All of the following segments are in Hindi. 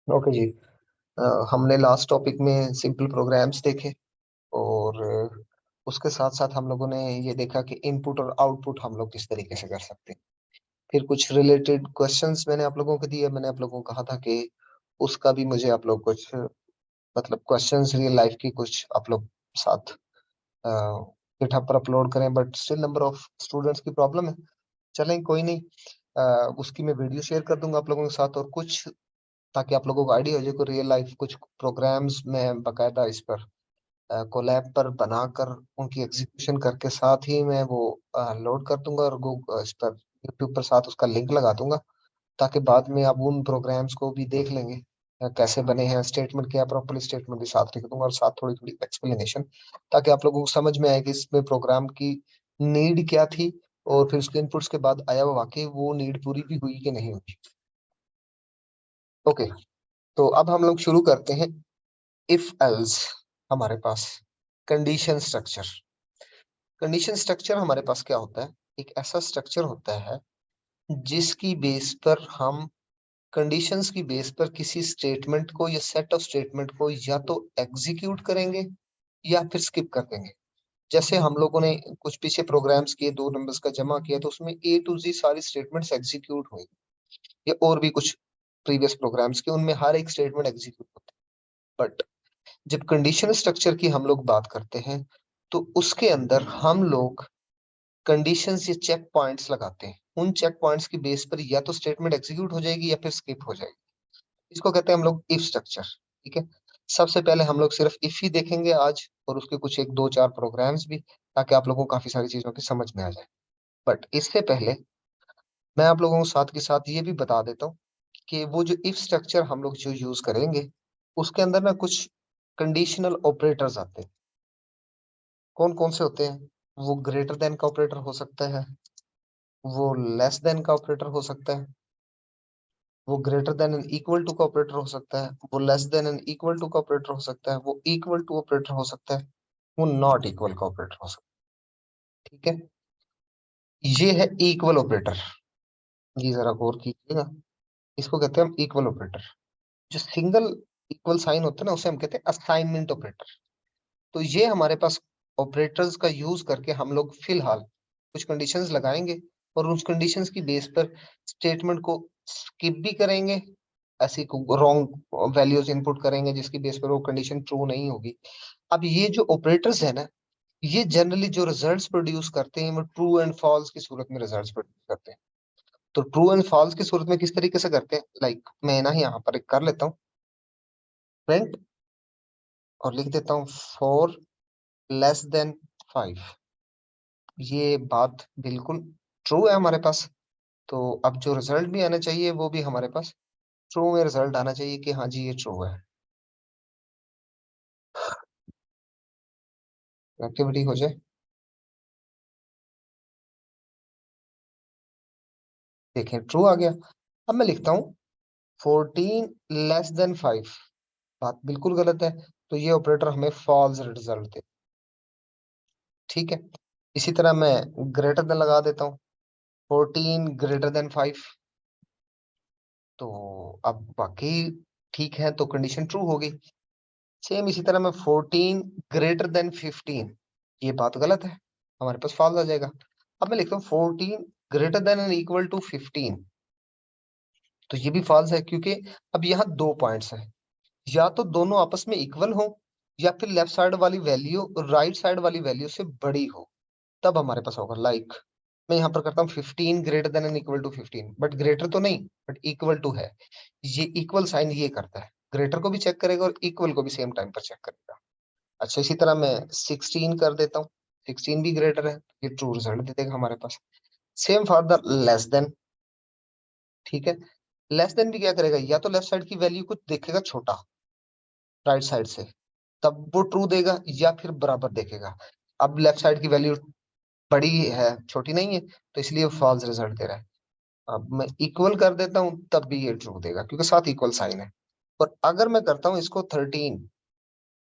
ओके जी। हमने लास्ट टॉपिक में सिंपल प्रोग्राम्स देखे और उसके साथ साथ हम लोगों ने ये देखा कि इनपुट और आउटपुट हम लोग किस तरीके से कर सकते हैं। फिर कुछ रिलेटेड क्वेश्चंस मैंने आप लोगों को दिए। मैंने आप लोगों को कहा था कि उसका भी मुझे आप लोग कुछ मतलब क्वेश्चंस रियल लाइफ की कुछ आप लोग साथ गिटहब पर अपलोड करें, but still number of students की प्रॉब्लम है। चलें कोई नहीं। उसकी मैं वीडियो शेयर कर दूंगा आप लोगों के साथ और कुछ, ताकि आप लोगों को आइडिया हो जाए को रियल लाइफ कुछ प्रोग्राम्स में बकायदा इस पर कोलैब पर बनाकर उनकी एग्जीक्यूशन करके साथ ही मैं वो लोड कर दूंगा और गूगल इस पर यूट्यूब पर साथ उसका लिंक लगा दूंगा, ताकि बाद में आप उन प्रोग्राम्स को भी देख लेंगे कैसे बने हैं। स्टेटमेंट क्या प्रॉपरली स्टेटमेंट भी साथ लिख दूंगा और साथ थोड़ी थोड़ी एक्सप्लेनेशन, ताकि आप लोगों को समझ में आए कि इसमें प्रोग्राम की नीड क्या थी और फिर उसके इनपुट्स के बाद आया वो वाकई वो नीड पूरी भी हुई कि नहीं हुई। ओके, तो अब हम लोग शुरू करते हैं। इफ एल्स हमारे पास कंडीशन स्ट्रक्चर। कंडीशन स्ट्रक्चर हमारे पास क्या होता है? एक ऐसा स्ट्रक्चर होता है जिसकी बेस पर हम कंडीशंस की बेस पर किसी स्टेटमेंट को या सेट ऑफ स्टेटमेंट को या तो एग्जीक्यूट करेंगे या फिर स्किप कर देंगे। जैसे हम लोगों ने कुछ पीछे प्रोग्राम्स किए, दो नंबर्स का जमा किया, तो उसमें ए टू जी सारी स्टेटमेंट्स एग्जीक्यूट हुई, या और भी कुछ प्रीवियस प्रोग्राम्स के उनमें हर एक स्टेटमेंट एग्जीक्यूट होता है। बट जब कंडीशनल स्ट्रक्चर की हम लोग बात करते हैं तो उसके अंदर हम लोग कंडीशंस या चेक पॉइंट्स लगाते हैं। उन चेक पॉइंट्स की बेस पर या तो स्टेटमेंट एग्जीक्यूट हो जाएगी या फिर स्किप हो जाएगी। इसको कहते हैं हम लोग इफ स्ट्रक्चर। ठीक है, सबसे पहले हम लोग सिर्फ इफ ही देखेंगे आज, और उसके कुछ एक दो चार प्रोग्राम्स भी, ताकि आप लोगों को काफी सारी चीजों की समझ में आ जाए। बट इससे पहले मैं आप लोगों को साथ के साथ ये भी बता देता हूँ कि वो जो इफ स्ट्रक्चर हम लोग जो यूज करेंगे उसके अंदर ना कुछ कंडीशनल ऑपरेटर्स आते हैं। कौन कौन से होते हैं? वो ग्रेटर देन का ऑपरेटर हो सकता है, वो लेस देन का ऑपरेटर हो सकता है, वो greater than and equal to का ऑपरेटर हो सकता है, वो less than and equal to का ऑपरेटर हो सकता है, वो इक्वल टू ऑपरेटर हो सकता है, वो नॉट इक्वल का ऑपरेटर हो सकता है। ठीक है, ये है इक्वल ऑपरेटर। ये जरा गौर कीजिएगा, इसको कहते हैं हम इक्वल ऑपरेटर। जो सिंगल इक्वल साइन होता है ना उसे हम कहते हैं असाइनमेंट ऑपरेटर। तो ये हमारे पास ऑपरेटर्स का यूज करके हम लोग फिलहाल कुछ कंडीशंस लगाएंगे और उस कंडीशंस की बेस पर स्टेटमेंट को स्किप भी करेंगे, ऐसी रॉन्ग वैल्यूज इनपुट करेंगे जिसकी बेस पर वो कंडीशन ट्रू नहीं होगी। अब ये जो ऑपरेटर्स है ना, ये जनरली जो रिजल्ट्स प्रोड्यूस करते हैं वो ट्रू एंड फॉल्स की सूरत में रिजल्ट्स प्रोड्यूस करते हैं। तो ट्रू एंड फॉल्स की सूरत में किस तरीके से करते हैं, लाइक मैं ना यहाँ पर एक कर लेता हूँ प्रिंट और लिख देता हूँ 4 <5। ये बात बिल्कुल ट्रू है हमारे पास। तो अब जो रिजल्ट भी आना चाहिए वो भी हमारे पास ट्रू में रिजल्ट आना चाहिए कि हाँ जी ये ट्रू है। एक्टिविटी हो जाए, देखें ट्रू आ गया। अब मैं लिखता हूँ 14 <5। बात बिल्कुल गलत है, तो ये ऑपरेटर हमें फॉल्स रिजल्ट दे। ठीक है, इसी तरह मैं ग्रेटर देन लगा देता हूँ 14 <5। तो अब बाकी ठीक है, तो कंडीशन ट्रू होगी। सेम इसी तरह मैं 14 <15। ये बात गलत है, हमारे पास फॉल्स आ जाएगा। अब मैं लिखता हूँ 14 <> तो ये भी फॉल्स है, क्योंकि अब यहाँ दो पॉइंट्स हैं, या तो दोनों आपस में इक्वल हो या फिर लेफ्ट साइड वाली वैल्यू राइट साइड वाली वैल्यू से बड़ी हो, तब हमारे पास होगा। लाइक मैं यहाँ पर करता हूँ 15 <> 15, बट ग्रेटर तो नहीं, बट इक्वल टू है। ये इक्वल साइन ये करता है, ग्रेटर को भी चेक करेगा और इक्वल को भी सेम टाइम पर चेक करेगा। अच्छा, इसी तरह मैं 16 कर देता हूँ, 16 भी ग्रेटर है, ये ट्रू रिजल्ट दे देगा हमारे पास। Same for the less than. ठीक है, लेस देन भी क्या करेगा, या तो लेफ्ट साइड की वैल्यू को देखेगा छोटा राइट साइड से, तब वो ट्रू देगा, या फिर बराबर देखेगा। अब लेफ्ट साइड की वैल्यू बड़ी है, छोटी नहीं है, तो इसलिए फॉल्स रिजल्ट दे रहा है। अब मैं इक्वल कर देता हूँ तब भी ये ट्रू देगा, क्योंकि साथ इक्वल साइन है। और अगर मैं करता हूँ इसको 13,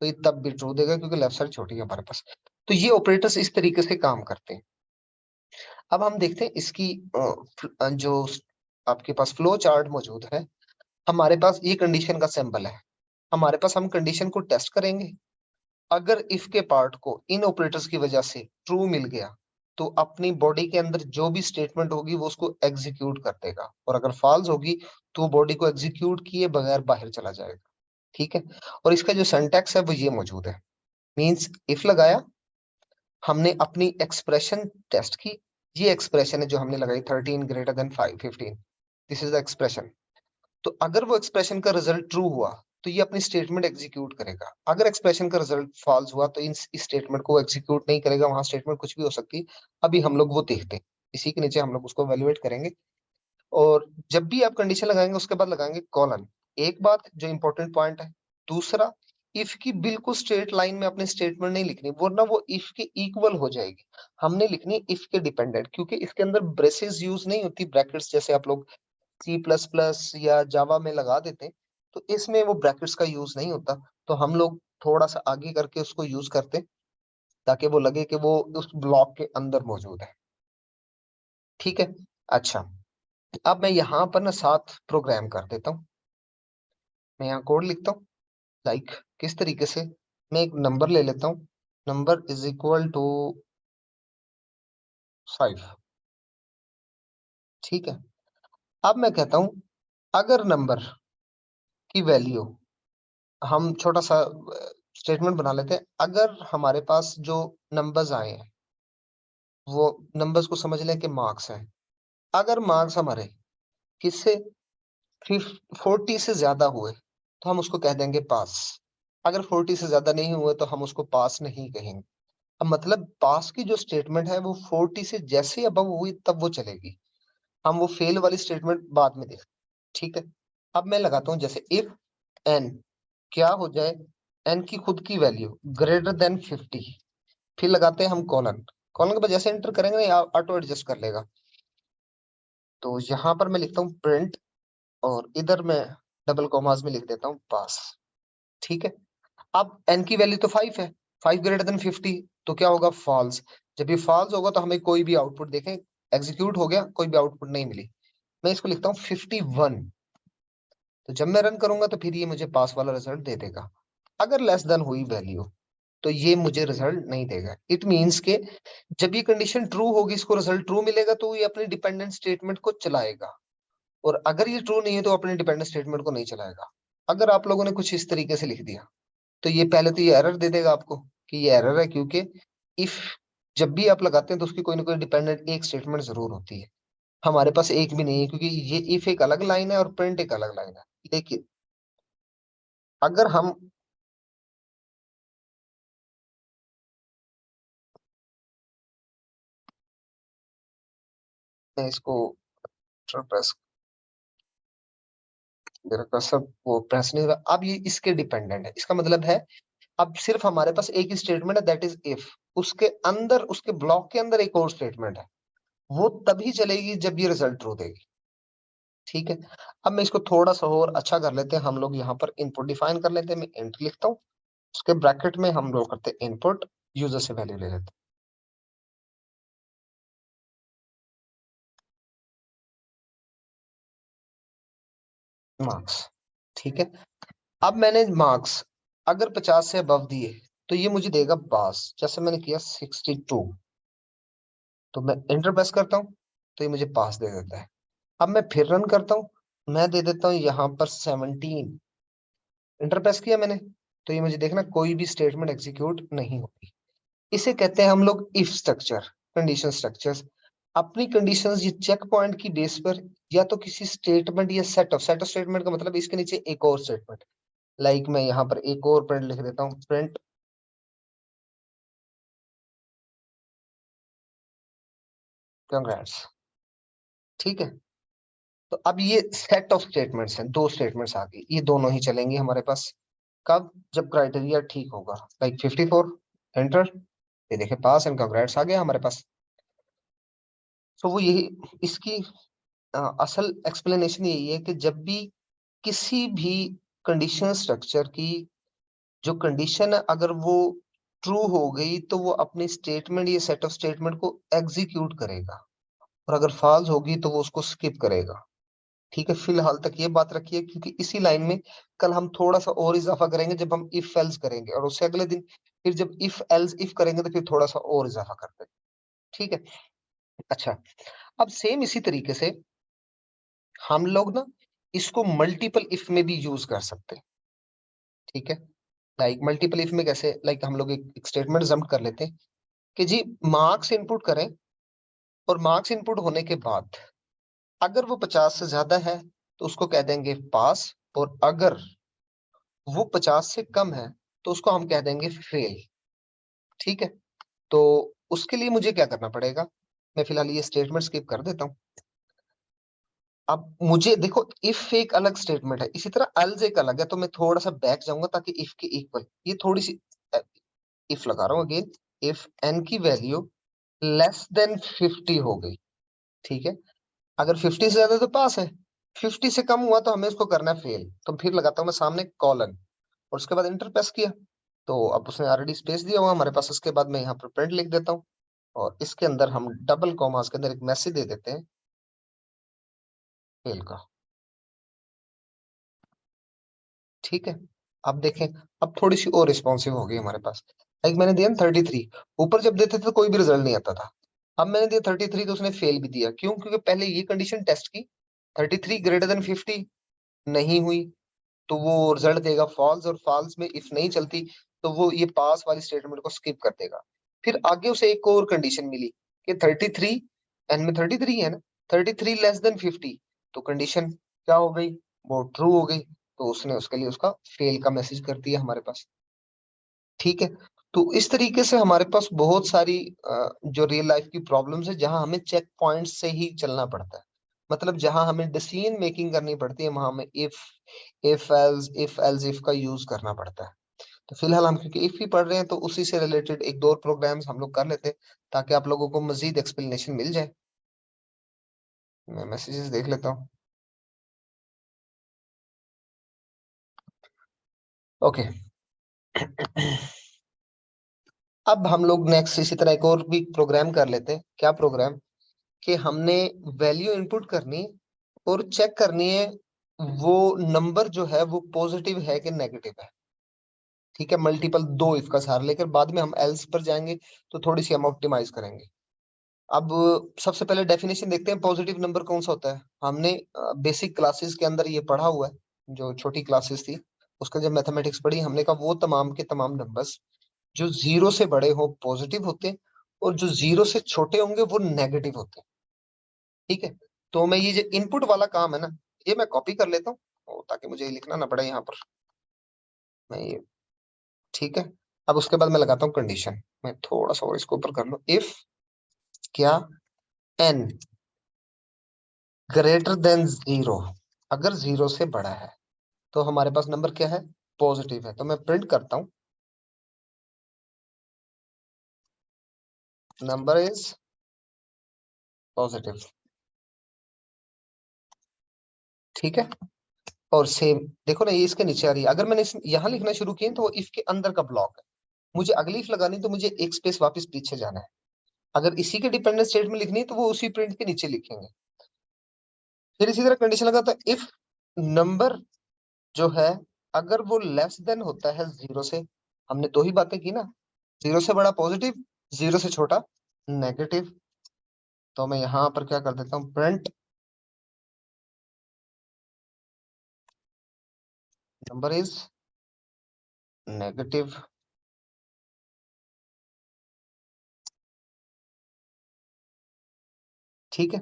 तो ये तब भी ट्रू देगा, क्योंकि लेफ्ट साइड छोटी है हमारे पास। तो ये ऑपरेटर्स इस तरीके से काम करते हैं। अब हम देखते हैं इसकी जो आपके पास फ्लो चार्ट मौजूद है, हमारे पास ये कंडीशन का सिंबल है, हमारे पास हम कंडीशन को टेस्ट करेंगे। अगर इफ के पार्ट को इन ऑपरेटर्स की वजह से ट्रू मिल गया तो अपनी बॉडी के अंदर जो भी स्टेटमेंट होगी वो उसको एग्जीक्यूट कर देगा, और अगर फॉल्स होगी तो बॉडी को एग्जीक्यूट किए बगैर बाहर चला जाएगा। ठीक है, और इसका जो सिंटैक्स है वो ये मौजूद है। मींस इफ लगाया, हमने अपनी एक्सप्रेशन टेस्ट की, ये एक्सप्रेशन है जो हमने लगाई 13 greater than 5 15, this is the expression. तो अगर वो एक्सप्रेशन का रिजल्ट ट्रू हुआ तो ये अपनी स्टेटमेंट एग्जीक्यूट करेगा। अगर एक्सप्रेशन का रिजल्ट फॉल्स हुआ तो इस स्टेटमेंट को एग्जीक्यूट नहीं करेगा, वहां स्टेटमेंट कुछ भी हो सकती है। अभी हम लोग वो देखते हैं, इसी के नीचे हम लोग उसको वैल्यूएट करेंगे। और जब भी आप कंडीशन लगाएंगे उसके बाद लगाएंगे कॉलन। एक बात जो इंपॉर्टेंट पॉइंट है, दूसरा, इफ की बिल्कुल स्ट्रेट लाइन में अपनी स्टेटमेंट नहीं लिखनी, वरना वो इफ के इक्वल हो जाएगी। हमने लिखनी इफ के डिपेंडेंट, क्योंकि इसके अंदर ब्रेसेस यूज नहीं होती, ब्रैकेट्स जैसे आप लोग C++ या जावा में लगा देते हैं। तो इसमें वो ब्रैकेट्स का यूज नहीं होता, तो हम लोग थोड़ा सा आगे करके उसको यूज करते हैं, ताकि वो लगे कि वो उस ब्लॉक के अंदर मौजूद है। ठीक है, अच्छा, अब मैं यहाँ पर ना 7 प्रोग्राम कर देता हूँ। मैं यहाँ कोड लिखता हूँ, लाइक किस तरीके से, मैं एक नंबर ले लेता हूँ, नंबर इज इक्वल टू 5। ठीक है, अब मैं कहता हूँ अगर नंबर की वैल्यू, हम छोटा सा स्टेटमेंट बना लेते हैं। अगर हमारे पास जो नंबर्स आए हैं वो नंबर्स को समझ लें कि मार्क्स हैं। अगर मार्क्स हमारे किससे 40 से ज्यादा हुए तो हम उसको कह देंगे पास। अगर 40 से ज्यादा नहीं हुए तो हम उसको पास नहीं कहेंगे। अब मतलब पास की जो स्टेटमेंट है वो 40 से जैसे अबव हुई तब वो चलेगी, हम वो फेल वाली स्टेटमेंट बाद में देखें। ठीक है, अब मैं लगाता हूँ जैसे इफ एन क्या हो जाए, एन की खुद की वैल्यू ग्रेटर देन 50, फिर लगाते हैं हम कॉलन। कॉलन के बाद जैसे एंटर करेंगे ना ऑटो एडजस्ट कर लेगा। तो यहाँ पर मैं लिखता हूँ प्रिंट, और इधर मैं डबल कॉमास में लिख देता हूँ पास। ठीक है, अब एन की वैल्यू तो 5 है, 5 ग्रेटर देन 50, तो क्या होगा, फॉल्स। जब ये फॉल्स होगा तो हमें कोई भी आउटपुट देखें, एग्जीक्यूट हो गया, कोई भी आउटपुट नहीं मिली। मैं इसको लिखता हूँ 51। तो जब मैं रन करूंगा तो फिर ये मुझे पास वाला रिजल्ट दे देगा। अगर लेस देन हुई वैल्यू तो ये मुझे रिजल्ट नहीं देगा। इट मींस के जब ये कंडीशन ट्रू होगी, इसको रिजल्ट ट्रू मिलेगा तो ये अपनी डिपेंडेंट स्टेटमेंट को चलाएगा, और अगर ये ट्रू नहीं है तो अपने डिपेंडेंट स्टेटमेंट को नहीं चलाएगा। अगर आप लोगों ने कुछ इस तरीके से लिख दिया तो ये पहले तो ये एरर दे देगा आपको कि ये एरर है, क्योंकि इफ जब भी आप लगाते हैं तो उसकी कोई ना कोई डिपेंडेंट एक स्टेटमेंट जरूर होती है। हमारे पास एक भी नहीं है, क्योंकि ये इफ एक अलग लाइन है और प्रिंट एक अलग लाइन है। लेकिन अगर हम इसको प्रेस, मेरा कर्सर वो प्रेस नहीं हो रहा, अब ये इसके डिपेंडेंट है। इसका मतलब है अब सिर्फ हमारे पास एक ही स्टेटमेंट है, दैट इज इफ। उसके अंदर, उसके ब्लॉक के अंदर एक और स्टेटमेंट है, वो तभी चलेगी जब ये रिजल्ट ट्रू देगी। ठीक है, अब मैं इसको थोड़ा सा और अच्छा कर लेते हैं। हम लोग यहाँ पर इनपुट डिफाइन कर लेते हैं, मैं इंट लिखता हूँ, उसके ब्रैकेट में हम लोग करते हैं इनपुट, यूजर से वैल्यू ले लेते हैं मार्क्स। ठीक है, अब मैंने मार्क्स अगर 50 से अबव दिए तो ये मुझे देगा पास, जैसे मैंने किया 62। तो मैं इंटर प्रेस करता हूँ तो ये मुझे पास दे देता है। अब मैं फिर रन करता हूँ, मैं दे देता हूँ यहाँ पर 17। इंटर प्रेस किया मैंने तो ये मुझे देखना कोई भी स्टेटमेंट एग्जीक्यूट नहीं होगी। इसे कहते हैं हम लोग इफ स्ट्रक्चर, कंडीशन स्ट्रक्चर्स। अपनी कंडीशंस ये चेक पॉइंट की बेस पर या तो किसी स्टेटमेंट या सेट ऑफ स्टेटमेंट का मतलब इसके नीचे एक और स्टेटमेंट, लाइक मैं यहाँ पर एक और प्रिंट लिख देता हूँ, प्रिंट कंग्रेट्स। ठीक है, तो अब ये सेट ऑफ स्टेटमेंट्स हैं, दो स्टेटमेंट्स आ गई, ये दोनों ही चलेंगी हमारे पास। कब, जब क्राइटेरिया ठीक होगा, लाइक 54 एंटर, ये देखे पास एंड कंग्रेट्स आ गया हमारे पास। तो वो यही इसकी असल एक्सप्लेनेशन यही है कि जब भी किसी भी कंडीशन स्ट्रक्चर की जो कंडीशन है अगर वो ट्रू हो गई तो वो अपनी स्टेटमेंट या सेट ऑफ स्टेटमेंट को एग्जीक्यूट करेगा, और अगर फॉल्स होगी तो वो उसको स्किप करेगा। ठीक है, फिलहाल तक ये बात रखिए, क्योंकि इसी लाइन में कल हम थोड़ा सा और इजाफा करेंगे जब हम इफ एल्स करेंगे, और उससे अगले दिन फिर जब इफ एल्स इफ करेंगे तो फिर थोड़ा सा और इजाफा करते हैं। ठीक है। अच्छा, अब सेम इसी तरीके से हम लोग ना इसको मल्टीपल इफ में भी यूज कर सकते हैं। ठीक है, लाइक मल्टीपल इफ में कैसे, लाइक हम लोग एक स्टेटमेंट जम्प कर लेते हैं कि जी मार्क्स इनपुट करें, और मार्क्स इनपुट होने के बाद अगर वो 50 से ज्यादा है तो उसको कह देंगे पास, और अगर वो 50 से कम है तो उसको हम कह देंगे फेल। ठीक है, तो उसके लिए मुझे क्या करना पड़ेगा, मैं फिलहाल ये स्टेटमेंट स्किप कर देता हूँ। अब मुझे देखो, इफ एक अलग स्टेटमेंट है, इसी तरह एल्स एक अलग है, तो मैं थोड़ा सा बैक जाऊंगा ताकि इफ के इक्वल ये थोड़ी सी इफ लगा रहा हूँ अगेन। इफ एन की वैल्यू लेस देन 50 हो गई, ठीक है, अगर 50 से ज्यादा तो पास है, 50 से कम हुआ तो हमें उसको करना है फेल, तो फिर लगाता हूँ मैं सामने कॉलन, और उसके बाद इंटर प्रेस किया, तो अब उसने ऑलरेडी स्पेस दिया हुआ हमारे पास, उसके बाद मैं यहाँ पर प्रिंट लिख देता हूँ, और इसके अंदर हम डबल कॉमास के अंदर एक मैसेज दे देते हैं फेल का। ठीक है, अब देखें, अब थोड़ी सी और रिस्पॉन्सिव हो गई हमारे पास। लाइक मैंने दिया 33, ऊपर जब देते थे तो कोई भी रिजल्ट नहीं आता था, अब मैंने दिया 33 तो उसने फेल भी दिया, क्यों, क्योंकि पहले ये कंडीशन टेस्ट की 33 ग्रेटर देन 50 नहीं हुई, तो वो रिजल्ट देगा फॉल्स, और फॉल्स में इफ नहीं चलती तो वो ये पास वाली स्टेटमेंट को स्किप कर देगा। फिर आगे उसे एक और कंडीशन मिली कि 33, एन में 33 है ना, 33 लेस देन 50, तो कंडीशन क्या हो गई, वो ट्रू हो गई, तो उसने उसके लिए उसका फेल का मैसेज कर दिया हमारे पास। ठीक है, तो इस तरीके से हमारे पास बहुत सारी जो रियल लाइफ की प्रॉब्लम्स है जहां हमें चेक पॉइंट्स से ही चलना पड़ता है, मतलब जहां हमें डिसीजन मेकिंग करनी पड़ती है वहां हमें इफ एल्स इफ का यूज करना पड़ता है। तो फिलहाल हम क्योंकि इफ ही पढ़ रहे हैं तो उसी से रिलेटेड एक दो प्रोग्राम्स हम लोग कर लेते हैं, ताकि आप लोगों को मजीद एक्सप्लेनेशन मिल जाए। मैं मैसेजेस देख लेता हूँ। ओके। अब हम लोग नेक्स्ट इसी तरह एक और भी प्रोग्राम कर लेते हैं। क्या प्रोग्राम, कि हमने वैल्यू इनपुट करनी और चेक करनी है वो नंबर जो है वो पॉजिटिव है कि नेगेटिव है। ठीक है, मल्टीपल दो इफ का सहारा लेकर बाद में हम एल्स पर जाएंगे, तो थोड़ी सी हम ऑप्टिमाइज करेंगे। अब सबसे पहले डेफिनेशन देखते हैं पॉजिटिव नंबर कौन सा होता है। हमने बेसिक क्लासेस के अंदर ये पढ़ा हुआ है, जो छोटी क्लासेस थी उसका जब मैथमेटिक्स पढ़ी, हमने कहा वो तमाम के तमाम नंबर्स जो जीरो से बड़े हो पॉजिटिव होते हैं, और जो जीरो से छोटे होंगे वो नेगेटिव होते हैं। ठीक है, तो मैं ये जो इनपुट वाला काम है ना, ये मैं कॉपी कर लेता हूँ ताकि मुझे ये लिखना ना पड़े यहाँ पर। मैं ये, ठीक है, अब उसके बाद मैं लगाता हूँ कंडीशन, मैं थोड़ा सा और इसको ऊपर कर लूँ। इफ क्या एन ग्रेटर देन जीरो, अगर जीरो से बड़ा है तो हमारे पास नंबर क्या है, पॉजिटिव है, तो मैं प्रिंट करता हूँ नंबर इज पॉजिटिव। ठीक है, और सेम देखो ना, ये इसके नीचे आ रही है, अगर मैंने यहाँ लिखना शुरू किया तो वो इफ के अंदर का ब्लॉक है, मुझे अगली इफ लगानी तो मुझे एक स्पेस वापस पीछे जाना है, अगर इसी के डिपेंडेंट स्टेट में लिखनी है तो वो उसी प्रिंट के नीचे लिखेंगे। फिर इसी तरह कंडीशन लगाता है इफ नंबर जो है अगर वो लेस देन होता है जीरो से, हमने दो ही बातें की ना, जीरो से बड़ा पॉजिटिव, जीरो से छोटा नेगेटिव, तो मैं यहाँ पर क्या कर देता हूँ, प्रिंट नंबर इज नेगेटिव। ठीक है,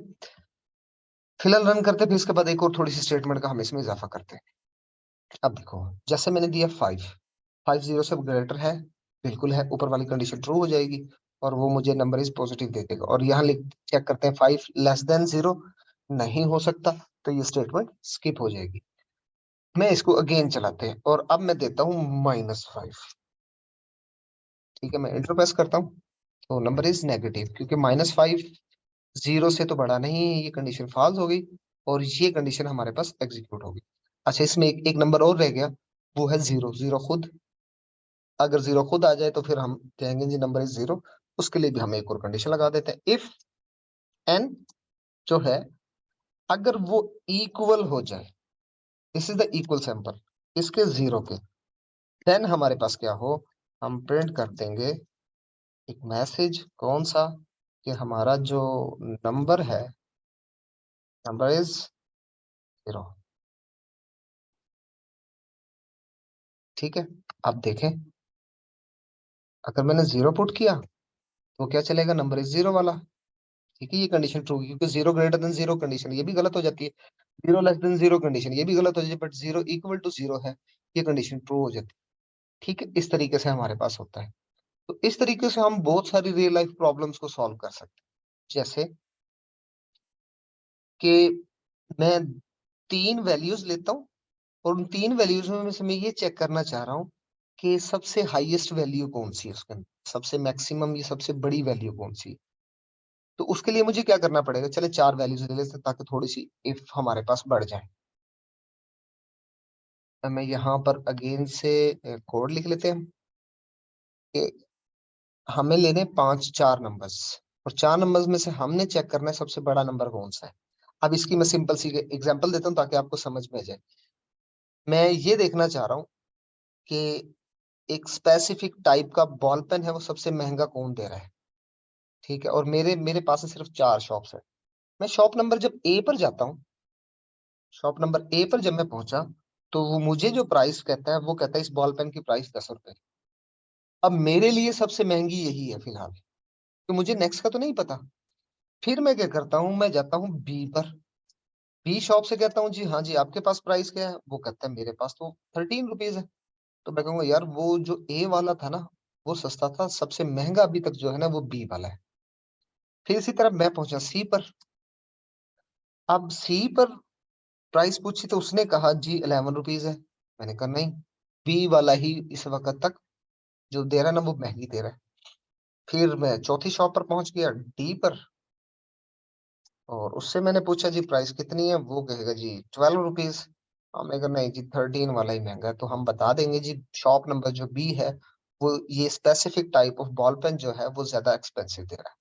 फिलहाल रन करते हैं, फिर इसके बाद एक और थोड़ी सी स्टेटमेंट का हम इसमें इजाफा करते हैं। अब देखो, जैसे मैंने दिया 5, 5 जीरो से ग्रेटर है, बिल्कुल है, ऊपर वाली कंडीशन ट्रू हो जाएगी, और वो मुझे नंबर इज पॉजिटिव दे देगा, और यहाँ लिख चेक करते हैं 5 लेस देन जीरो, नहीं हो सकता, तो ये स्टेटमेंट स्किप हो जाएगी। मैं इसको अगेन चलाते हैं, और अब मैं देता हूँ -5। ठीक है, मैं इंटर प्रेस करता हूँ, तो नंबर इज नेगेटिव, क्योंकि -5 जीरो से तो बड़ा नहीं है, ये कंडीशन फॉल्स हो गई, और ये कंडीशन हमारे पास एग्जीक्यूट हो गई। अच्छा, इसमें एक नंबर और रह गया, वो है जीरो, जीरो खुद, अगर जीरो खुद आ जाए तो फिर हम कहेंगे जी नंबर इज जीरो, उसके लिए भी हम एक और कंडीशन लगा देते हैं। इफ एन जो है अगर वो इक्वल हो जाए, this is the equal sample इसके 0 के, देन हमारे पास क्या हो, हम प्रिंट कर देंगे एक मैसेज, कौन सा, कि हमारा जो नंबर है, नंबर इज 0। ठीक है, अब देखें, अगर मैंने 0 पुट किया तो क्या चलेगा, नंबर इज 0 वाला। ठीक है, ये कंडीशन ट्रू, क्योंकि 0 ग्रेटर देन 0 कंडीशन ये भी गलत हो जाती है, 0 लेस देन 0 कंडीशन ये भी गलत हो जाती है, बट 0 इक्वल टू 0 है, ये कंडीशन ट्रू हो जाती है। ठीक है, इस तरीके से हमारे पास होता है। तो इस तरीके से हम बहुत सारी रियल लाइफ प्रॉब्लम्स को सॉल्व कर सकते हैं। जैसे कि मैं 3 वैल्यूज लेता हूँ, और उन 3 वैल्यूज में से मैं ये चेक करना चाह रहा हूँ कि सबसे हाईएस्ट वैल्यू कौन सी है उसके अंदर, सबसे मैक्सिमम या सबसे बड़ी वैल्यू कौन सी है। तो उसके लिए मुझे क्या करना पड़ेगा, चले 4 वैल्यूज ले लेते हैं ताकि थोड़ी सी इफ हमारे पास बढ़ जाए। अब मैं यहाँ पर अगेन से कोड लिख लेते हैं कि हमें लेने 4 नंबर्स, और 4 नंबर्स में से हमने चेक करना है सबसे बड़ा नंबर कौन सा है। अब इसकी मैं सिंपल सी एग्जांपल देता हूँ ताकि आपको समझ में आ जाए। मैं ये देखना चाह रहा हूँ कि एक स्पेसिफिक टाइप का बॉल पेन है, वो सबसे महंगा कौन दे रहा है। ठीक है, और मेरे मेरे पास में सिर्फ 4 शॉप्स है। मैं शॉप नंबर जब ए पर जाता हूँ, शॉप नंबर ए पर जब मैं पहुंचा, तो वो मुझे जो प्राइस कहता है, वो कहता है इस बॉल पेन की प्राइस 10 रुपए। अब मेरे लिए सबसे महंगी यही है फिलहाल, तो मुझे नेक्स्ट का तो नहीं पता। फिर मैं क्या करता हूँ, मैं जाता हूँ बी पर, बी शॉप से कहता हूँ जी हाँ जी आपके पास प्राइस क्या है, वो कहता है मेरे पास तो 13 रुपीज है। तो मैं कहूंगा यार वो जो ए वाला था ना, वो सस्ता था, सबसे महंगा अभी तक जो है ना वो बी वाला है। फिर इसी तरह मैं पहुंचा सी पर। अब सी पर प्राइस पूछी तो उसने कहा जी 11 रुपीज है। मैंने कहा नहीं, बी वाला ही इस वक्त तक जो दे रहा है ना वो महंगी दे रहा है। फिर मैं चौथी शॉप पर पहुंच गया, डी पर, और उससे मैंने पूछा जी प्राइस कितनी है, वो कहेगा जी 12 रुपीज। मैं कहा नहीं जी 13 वाला ही महंगा है, तो हम बता देंगे जी शॉप नंबर जो बी है, वो ये specific type of ball pen जो है वो ज्यादा एक्सपेंसिव दे रहा है।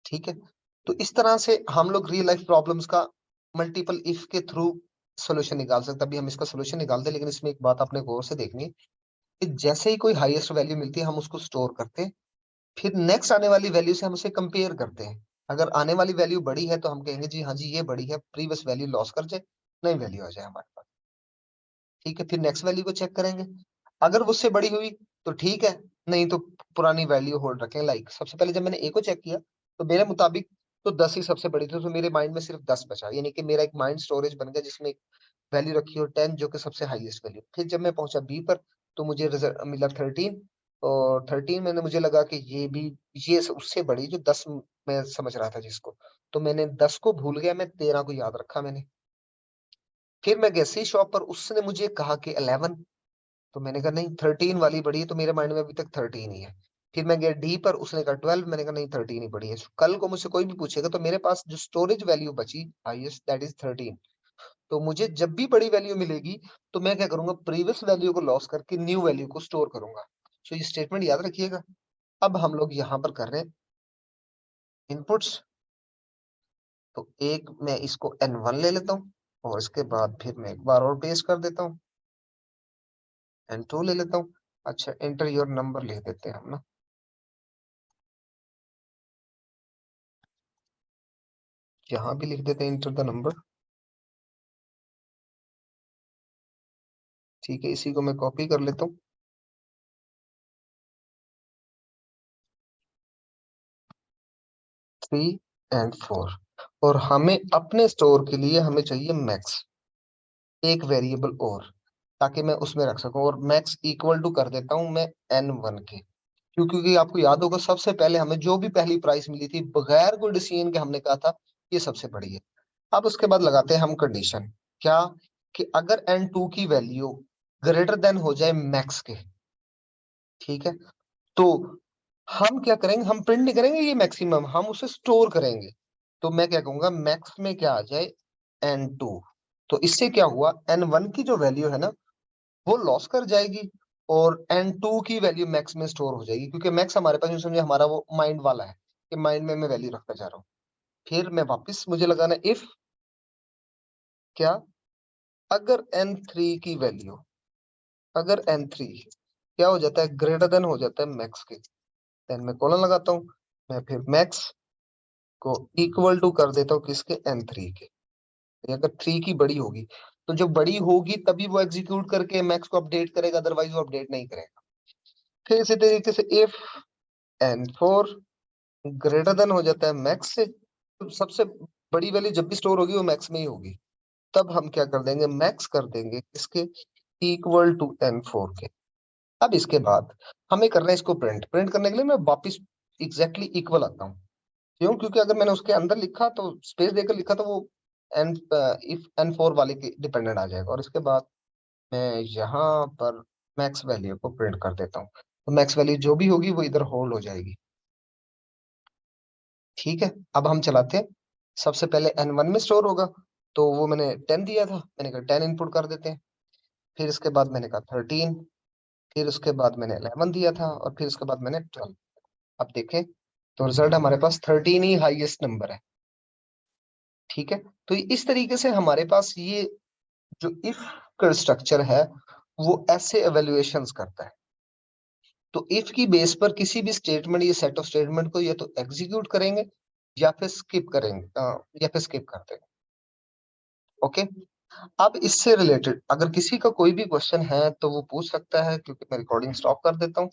ठीक है, तो इस तरह से हम लोग रियल लाइफ प्रॉब्लम्स का मल्टीपल इफ के थ्रू सोल्यूशन निकाल सकते हैं। अभी हम इसका सोल्यूशन निकालते हैं, लेकिन इसमें एक बात आपने गौर से देखनी है कि जैसे ही कोई हाईएस्ट वैल्यू मिलती है हम उसको स्टोर करते हैं, फिर नेक्स्ट आने वाली वैल्यू से हम उसे कंपेयर करते हैं। अगर आने वाली वैल्यू बड़ी है तो हम कहेंगे जी हाँ जी ये बड़ी है, प्रीवियस वैल्यू लॉस कर जाए, नई वैल्यू आ जाए हमारे पास। ठीक है, फिर नेक्स्ट वैल्यू को चेक करेंगे, अगर वो उससे बड़ी हुई तो ठीक है, नहीं तो पुरानी वैल्यू होल्ड रखें। लाइक सबसे पहले जब मैंने ए को चेक किया, तो मेरे मुताबिक तो 10 ही सबसे बड़ी थी, तो मेरे माइंड में सिर्फ 10 बचा, यानी कि मेरा एक माइंड स्टोरेज बन गया जिसमें एक वैल्यू रखी हो 10 जो कि सबसे हाईएस्ट वैल्यू। फिर जब मैं पहुंचा बी पर, तो मुझे रिजल्ट मिला 13, और 13 मैंने मुझे लगा कि ये भी ये उससे बड़ी जो 10 मैं समझ रहा था जिसको, तो मैंने 10 को भूल गया, मैं 13 को याद रखा मैंने। फिर मैं गया सी शॉप पर, उसने मुझे कहा कि 11, तो मैंने कहा नहीं 13 वाली बड़ी है, तो मेरे माइंड में अभी तक 13 ही है। फिर मैं गया डी पर, उसने कहा 12, मैंने कहा नहीं 13 ही बड़ी है। कल को मुझसे कोई भी पूछेगा तो मेरे पास जो स्टोरेज वैल्यू बची हाईएस्ट दैट इज 13। तो मुझे जब भी बड़ी वैल्यू मिलेगी, तो मैं क्या करूंगा, प्रीवियस वैल्यू को लॉस करके न्यू वैल्यू को स्टोर करूंगा। सो ये स्टेटमेंट याद रखिएगा। अब हम लोग यहाँ पर कर रहे हैं इनपुट्स, तो एक मैं इसको n1 ले लेता हूँ, और इसके बाद फिर मैं एक बार और पेस्ट कर देता हूँ, n2 ले लेता हूँ। अच्छा, एंटर योर नंबर लिख देते हैं हम ना, यहाँ भी लिख देते हैं इंटर द नंबर। ठीक है, इसी को मैं कॉपी कर लेता हूँ, 3 और 4। और हमें अपने स्टोर के लिए हमें चाहिए मैक्स, एक वेरिएबल और, ताकि मैं उसमें रख सकूं, और मैक्स इक्वल टू कर देता हूं मैं n1 के। क्योंकि आपको याद होगा सबसे पहले हमें जो भी पहली प्राइस मिली थी बगैर कोई डिसीजन के हमने कहा था ये सबसे बड़ी है। अब उसके बाद लगाते हैं हम कंडीशन, क्या, कि अगर n2 की वैल्यू ग्रेटर देन हो जाए मैक्स के, ठीक है, तो हम क्या करेंगे, हम प्रिंट नहीं करेंगे ये मैक्सिमम, हम उसे स्टोर करेंगे। तो मैं क्या कहूंगा, मैक्स में क्या आ जाए, n2। तो इससे क्या हुआ, n1 की जो वैल्यू है ना वो लॉस कर जाएगी, और n2 की वैल्यू मैक्स में स्टोर हो जाएगी, क्योंकि मैक्स हमारे पास यूं समझे हमारा वो माइंड वाला है कि माइंड में मैं वैल्यू रखता जा रहा हूँ। फिर मैं वापस मुझे लगाना इफ क्या, अगर n3 की वैल्यू, अगर n3 क्या हो जाता है, ग्रेटर देन हो जाता है मैक्स के, देन मैं कॉलन लगाता हूँ, मैं फिर मैक्स को इक्वल टू कर देता हूँ किसके, n3 के। अगर 3 की बड़ी होगी तो जब बड़ी होगी तभी वो एग्जीक्यूट करके मैक्स को अपडेट करेगा, अदरवाइज वो अपडेट नहीं करेगा। फिर इसी तरीके से इफ n4 ग्रेटर देन हो जाता है मैक्स से, तो सबसे बड़ी वैल्यू जब भी स्टोर होगी वो मैक्स में ही होगी, तब हम क्या कर देंगे, मैक्स कर देंगे इसके इक्वल टू n4 के। अब इसके बाद हमें करना है इसको प्रिंट, प्रिंट करने के लिए मैं वापस एग्जैक्टली इक्वल आता हूँ। क्यों, क्योंकि अगर मैंने उसके अंदर लिखा तो स्पेस देकर लिखा तो वो एन इफ n4 वाले के डिपेंडेंट आ जाएगा। और इसके बाद मैं यहाँ पर मैक्स वैल्यू को प्रिंट कर देता हूँ, तो मैक्स वैल्यू जो भी होगी वो इधर होल्ड हो जाएगी। ठीक है, अब हम चलाते हैं। सबसे पहले n1 में स्टोर होगा, तो वो मैंने 10 दिया था, मैंने कहा 10 इनपुट कर देते हैं। फिर इसके बाद मैंने कहा 13, फिर उसके बाद मैंने 11 दिया था, और फिर उसके बाद मैंने 12। अब देखें तो रिजल्ट हमारे पास 13 ही हाईएस्ट नंबर है। ठीक है, तो इस तरीके से हमारे पास ये जो इफ का स्ट्रक्चर है वो ऐसे एवेल्युएशंस करता है। तो इफ की बेस पर किसी भी स्टेटमेंट या सेट ऑफ स्टेटमेंट को या तो एग्जीक्यूट करेंगे या फिर स्किप करेंगे, या फिर स्किप कर देंगे। ओके, अब इससे रिलेटेड अगर किसी का कोई भी क्वेश्चन है तो वो पूछ सकता है, क्योंकि मैं रिकॉर्डिंग स्टॉप कर देता हूँ।